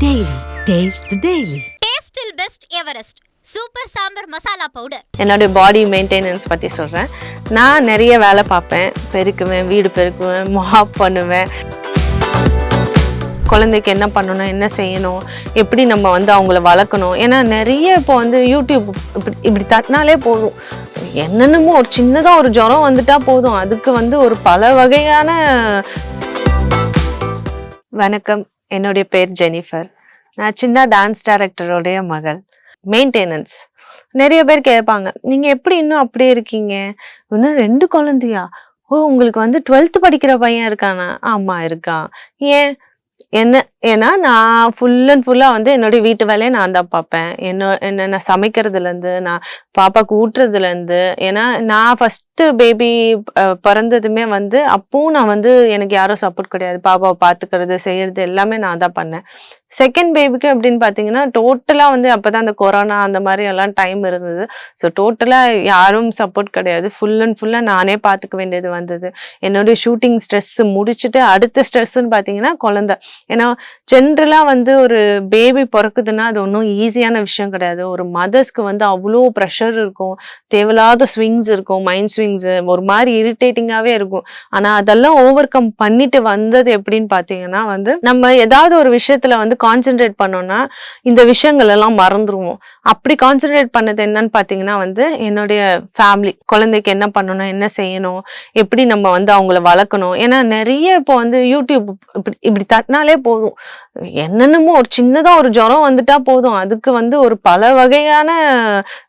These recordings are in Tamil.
Daily. Taste the Daily. Tastill Best Everest super sambar masala powder. என்னோட பாடி மெயின்டெனன்ஸ் பற்றி சொல்கிறேன். நான் நிறைய வேலை பார்ப்பேன், பெருக்குவேன், வீடு பெருக்குவேன், மாப் பண்ணுவேன். குழந்தைக்கு என்ன பண்ணணும், என்ன செய்யணும், எப்படி நம்ம அவங்கள வளர்க்கணும். ஏன்னா நிறைய இப்போ யூடியூப் இப்படி தட்டினாலே போதும், என்னென்னமோ ஒரு சின்னதாக ஒரு ஜுரம் வந்துட்டா போதும், அதுக்கு ஒரு பல வகையான. வணக்கம், என்னுடைய பேர் ஜெனிஃபர். நான் சின்ன டான்ஸ் டைரக்டரோடைய மகள். மெயின்டெனன்ஸ் நிறைய பேர் கேட்பாங்க, நீங்கள் எப்படி இன்னும் அப்படியே இருக்கீங்க, இன்னும் 2 குழந்தையா? ஓ, உங்களுக்கு 12th படிக்கிற பையன் இருக்கானா? ஆமாம் இருக்கான். ஏன்னா நான் ஃபுல் அண்ட் ஃபுல்லாக என்னுடைய வீட்டு வேலையை நான் தான் பார்ப்பேன். என்ன சமைக்கிறதுலேருந்து, நான் பாப்பாவுக்கு ஊட்டுறதுலேருந்து. ஏன்னா நான் ஃபஸ்ட்டு பேபி பிறந்ததுமே அப்பவும் நான் எனக்கு யாரும் சப்போர்ட் கிடையாது. பாப்பாவை பார்த்துக்கிறது, செய்கிறது எல்லாமே நான் தான் பண்ணேன். செகண்ட் பேபிக்கு அப்படின்னு பார்த்தீங்கன்னா டோட்டலாக அப்போ தான் அந்த கொரோனா அந்த மாதிரி எல்லாம் டைம் இருந்தது. ஸோ டோட்டலாக யாரும் சப்போர்ட் கிடையாது. ஃபுல் அண்ட் ஃபுல்லாக நானே பார்த்துக்க வேண்டியது வந்தது. என்னுடைய ஷூட்டிங் ஸ்ட்ரெஸ் முடிச்சுட்டு அடுத்த ஸ்ட்ரெஸ்ன்னு பார்த்தீங்கன்னா குழந்தை. ஏன்னா ஜென்ரலாக ஒரு பேபி பிறக்குதுன்னா அது ஒன்றும் ஈஸியான விஷயம் கிடையாது. ஒரு மதர்ஸ்க்கு அவ்வளோ ப்ரெஷர் இருக்கும், தேவையில்லாத ஸ்விங்ஸ் இருக்கும், மைண்ட் ஸ்விங்ஸு, ஒரு மாதிரி இரிட்டேட்டிங்காகவே இருக்கும். ஆனால் அதெல்லாம் ஓவர் கம் பண்ணிட்டு வந்தது எப்படின்னு பார்த்தீங்கன்னா நம்ம ஏதாவது ஒரு விஷயத்தில் கான்சென்ட்ரேட் பண்ணோம்னா இந்த விஷயங்கள் எல்லாம் மறந்துடுவோம். அப்படி கான்சென்ட்ரேட் பண்ணது என்னன்னு பார்த்தீங்கன்னா என்னுடைய ஃபேமிலி, குழந்தைக்கு என்ன பண்ணணும், என்ன செய்யணும், எப்படி நம்ம அவங்கள வளர்க்கணும். ஏன்னா நிறைய இப்போ யூடியூப் இப்படி தட்டினாலே போதும், என்னென்னமோ ஒரு சின்னதாக ஒரு ஜுரம் வந்துட்டா போதும், அதுக்கு ஒரு பல வகையான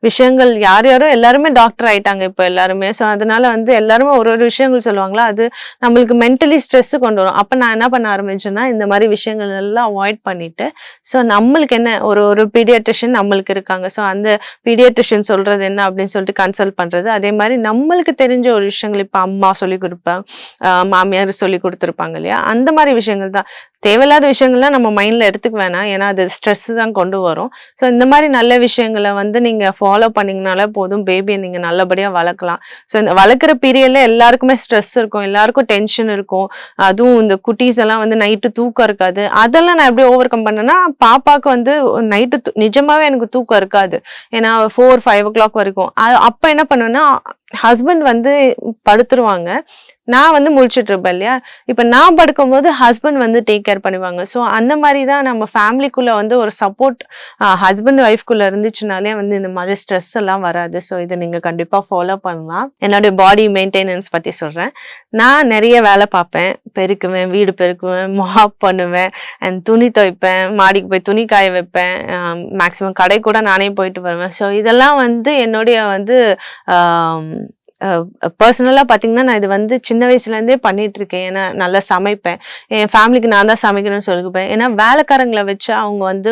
விஷயங்கள். யாரோ எல்லாருமே டாக்டர் ஆயிட்டாங்க இப்போ எல்லாருமே. ஸோ அதனால எல்லாருமே ஒரு விஷயங்கள் சொல்லுவாங்களா, அது நம்மளுக்கு மென்டலி ஸ்ட்ரெஸ் கொண்டு வரும். அப்போ நான் என்ன பண்ண ஆரம்பிச்சேன்னா இந்த மாதிரி விஷயங்கள் எல்லாம் அவாய்ட் பண்ணிட்டு, ஸோ நம்மளுக்கு என்ன ஒரு பீடியாட்ரிஷியன் நம்மளுக்கு இருக்காங்க. ஸோ அந்த பீடியாட்ரிஷியன் சொல்றது என்ன அப்படின்னு சொல்லிட்டு கன்சல்ட் பண்றது. அதே மாதிரி நம்மளுக்கு தெரிஞ்ச ஒரு விஷயங்கள், இப்போ அம்மா சொல்லி கொடுப்பாங்க, மாமியார் சொல்லி கொடுத்துருப்பாங்க இல்லையா, அந்த மாதிரி விஷயங்கள் தான். தேவையில்லாத விஷயங்கள்லாம் நம்ம மைண்டில் எடுத்துக்க வேணாம், ஏன்னா அது ஸ்ட்ரெஸ் தான் கொண்டு வரும். ஸோ இந்த மாதிரி நல்ல விஷயங்களை நீங்கள் ஃபாலோ பண்ணிங்கனாலே போதும், பேபியை நீங்கள் நல்லபடியாக வளர்க்கலாம். ஸோ இந்த வளர்க்குற பீரியடில் எல்லாருக்குமே ஸ்ட்ரெஸ் இருக்கும், எல்லாருக்கும் டென்ஷன் இருக்கும். அதுவும் இந்த குட்டீஸ் எல்லாம் நைட்டு தூக்கம் இருக்காது. அதெல்லாம் நான் எப்படி ஓவர் கம் பண்ணேன்னா, பாப்பாவுக்கு நைட்டு நிஜமாவே எனக்கு தூக்கம் இருக்காது. ஏன்னா 4-5 o'clock வரைக்கும். அப்போ என்ன பண்ணுவேன்னா, ஹஸ்பண்ட் படுத்துருவாங்க, நான் முழிச்சிட்டு இருப்பேன் இல்லையா. இப்போ நான் படுக்கும்போது ஹஸ்பண்ட் டேக் கேர் பண்ணுவாங்க. ஸோ அந்த மாதிரி தான் நம்ம ஃபேமிலிக்குள்ளே ஒரு சப்போர்ட் ஹஸ்பண்ட் ஒய்ஃப்குள்ளே இருந்துச்சுனாலே இந்த மாதிரி ஸ்ட்ரெஸ் எல்லாம் வராது. ஸோ இதை நீங்கள் கண்டிப்பாக ஃபாலோ பண்ணலாம். என்னுடைய பாடி மெயின்டெனன்ஸ் பற்றி சொல்கிறேன். நான் நிறைய வேலை பார்ப்பேன், பெருக்குவேன், வீடு பெருக்குவேன், மாப் பண்ணுவேன், அண்ட் துணி துவைப்பேன், மாடிக்கு போய் துணி காய வைப்பேன், மேக்ஸிமம் கடை கூட நானே போயிட்டு வருவேன். ஸோ இதெல்லாம் என்னுடைய பர்சனலாக பார்த்தீங்கன்னா நான் இது சின்ன வயசுலேருந்தே பண்ணிட்டு இருக்கேன். ஏன்னா நல்லா சமைப்பேன், என் ஃபேமிலிக்கு நான் தான் சமைக்கணும்னு சொல்லிப்பேன். ஏன்னா வேலைக்காரங்களை வச்சு அவங்க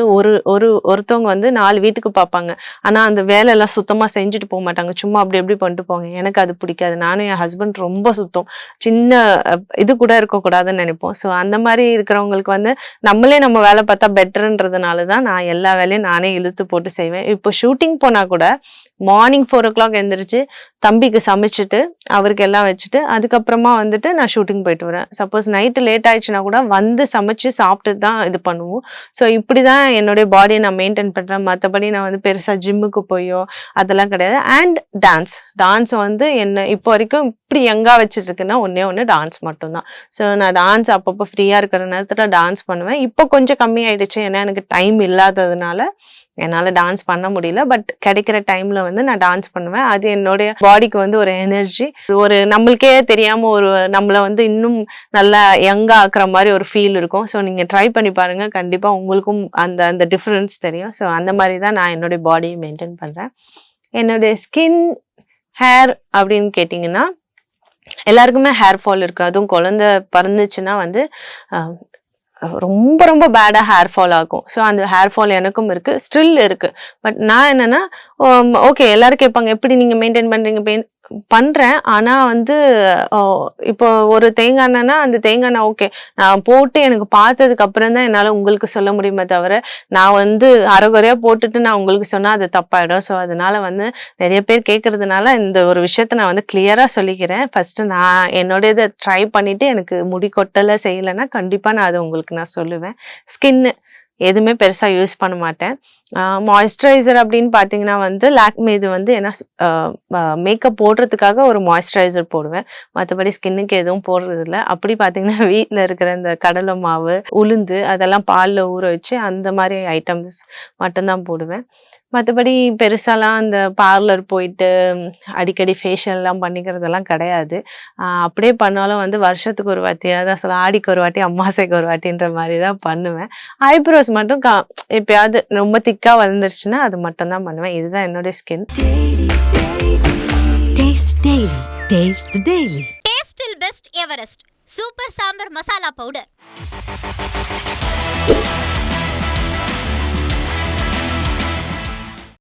ஒருத்தவங்க 4 வீட்டுக்கு பார்ப்பாங்க, ஆனால் அந்த வேலையெல்லாம் சுத்தமாக செஞ்சுட்டு போக மாட்டாங்க, சும்மா அப்படி எப்படி பண்ணிட்டு போங்க. எனக்கு அது பிடிக்காது. நானும் என் ஹஸ்பண்ட் ரொம்ப சுத்தம், சின்ன இது கூட இருக்கக்கூடாதுன்னு நினைப்போம். ஸோ அந்த மாதிரி இருக்கிறவங்களுக்கு நம்மளே நம்ம வேலை பார்த்தா பெட்டர்ன்றதுனால தான் நான் எல்லா வேலையும் நானே இழுத்து போட்டு செய்வேன். இப்போ ஷூட்டிங் போனால் கூட மார்னிங் 4 o'clock எழுந்திரிச்சு தம்பிக்கு சமைச்சிட்டு அவருக்கு எல்லாம் வச்சுட்டு அதுக்கப்புறமா நான் ஷூட்டிங் போயிட்டு வரேன். சப்போஸ் நைட்டு லேட் ஆயிடுச்சுன்னா கூட சமைச்சு சாப்பிட்டு தான் இது பண்ணுவோம். ஸோ இப்படி தான் என்னுடைய பாடியை நான் மெயின்டைன் பண்ணுறேன். மற்றபடி நான் பெருசாக ஜிம்முக்கு போயோ அதெல்லாம் கிடையாது. அண்ட் டான்ஸ் என்ன இப்போ வரைக்கும் இப்படி யங்காக வச்சுட்டு இருக்குன்னா ஒன்று டான்ஸ் மட்டும்தான். ஸோ நான் டான்ஸ் அப்பப்போ ஃப்ரீயாக இருக்கிற நேரத்தில் டான்ஸ் பண்ணுவேன். இப்போ கொஞ்சம் கம்மி ஆயிடுச்சு, ஏன்னா எனக்கு டைம் இல்லாததுனால என்னால் டான்ஸ் பண்ண முடியல. பட் கிடைக்கிற டைமில் நான் டான்ஸ் பண்ணுவேன். அது என்னுடைய பாடிக்கு ஒரு எனர்ஜி, நம்மளுக்கே தெரியாமல் நம்மளை இன்னும் நல்லா யங்காக ஆக்குற மாதிரி ஒரு ஃபீல் இருக்கும். ஸோ நீங்கள் ட்ரை பண்ணி பாருங்கள், கண்டிப்பாக உங்களுக்கும் அந்த டிஃப்ரென்ஸ் தெரியும். ஸோ அந்த மாதிரி தான் நான் என்னுடைய பாடியை மெயின்டைன் பண்ணுறேன். என்னுடைய ஸ்கின், ஹேர் அப்படின்னு கேட்டிங்கன்னா எல்லாருக்குமே ஹேர் ஃபால் இருக்குது. அதுவும் குழந்தை பிறந்துச்சுன்னா ரொம்ப ரொம்ப பேடாக ஹேர் ஃபால் ஆகும். ஸோ அந்த ஹேர் ஃபால் எனக்கும் இருக்குது, ஸ்டில் இருக்குது. பட் நான் என்னென்னா, ஓகே எல்லாரும் கேட்பாங்க எப்படி நீங்கள் மெயின்டைன் பண்ணுறீங்க, பண்ணுறேன். ஆனால் இப்போ ஒரு தேங்காய் எண்ணெய்னா அந்த தேங்காய் எண்ணெய் ஓகே நான் போட்டு எனக்கு பார்த்ததுக்கு அப்புறம் தான் என்னால் உங்களுக்கு சொல்ல முடியுமே தவிர, நான் அரைகுறையாக போட்டுட்டு நான் உங்களுக்கு சொன்னால் அது தப்பாயிடும். ஸோ அதனால நிறைய பேர் கேட்கறதுனால இந்த ஒரு விஷயத்த நான் கிளியராக சொல்லிக்கிறேன். ஃபர்ஸ்ட்டு நான் என்னோட இதை ட்ரை பண்ணிட்டு எனக்கு முடி கொட்டலை செய்யலைன்னா கண்டிப்பாக நான் அதை உங்களுக்கு நான் சொல்லுவேன். எதுவுமே பெருசாக யூஸ் பண்ண மாட்டேன். மாய்ஸ்சரைசர் அப்படின்னு பார்த்தீங்கன்னா வந்து லாக்மே இது வந்து ஏன்னா மேக்கப் போடுறதுக்காக ஒரு மாய்ஸ்சரைசர் போடுவேன். மற்றபடி ஸ்கின்னுக்கு எதுவும் போடுறதில்ல. அப்படி பார்த்தீங்கன்னா வீட்டில் இருக்கிற இந்த கடலை மாவு, உளுந்து அதெல்லாம் பாலில் ஊற வச்சு அந்த மாதிரி ஐட்டம்ஸ் மட்டும்தான் போடுவேன். மற்றபடி பெருசாலாம் அந்த பார்லர் போயிட்டு அடிக்கடி ஃபேஷியல்லாம் பண்ணிக்கிறதெல்லாம் கிடையாது. அப்படியே பண்ணாலும் வந்து வருஷத்துக்கு ஒரு வாட்டி, அதான் சொல்ல ஆடிக்கு ஒரு வாட்டி, அமாவாசைக்கு ஒரு வாட்டின்ற மாதிரி தான் பண்ணுவேன். ஐப்ரோஸ் மட்டும் எப்பயாவது ரொம்ப திக்காக வளர்ந்துருச்சுன்னா அது மட்டும் தான் பண்ணுவேன். இதுதான் என்னுடைய skin. Taste Daily. Taste the Daily. டேஸ்டில் best Everest super sambar masala powder.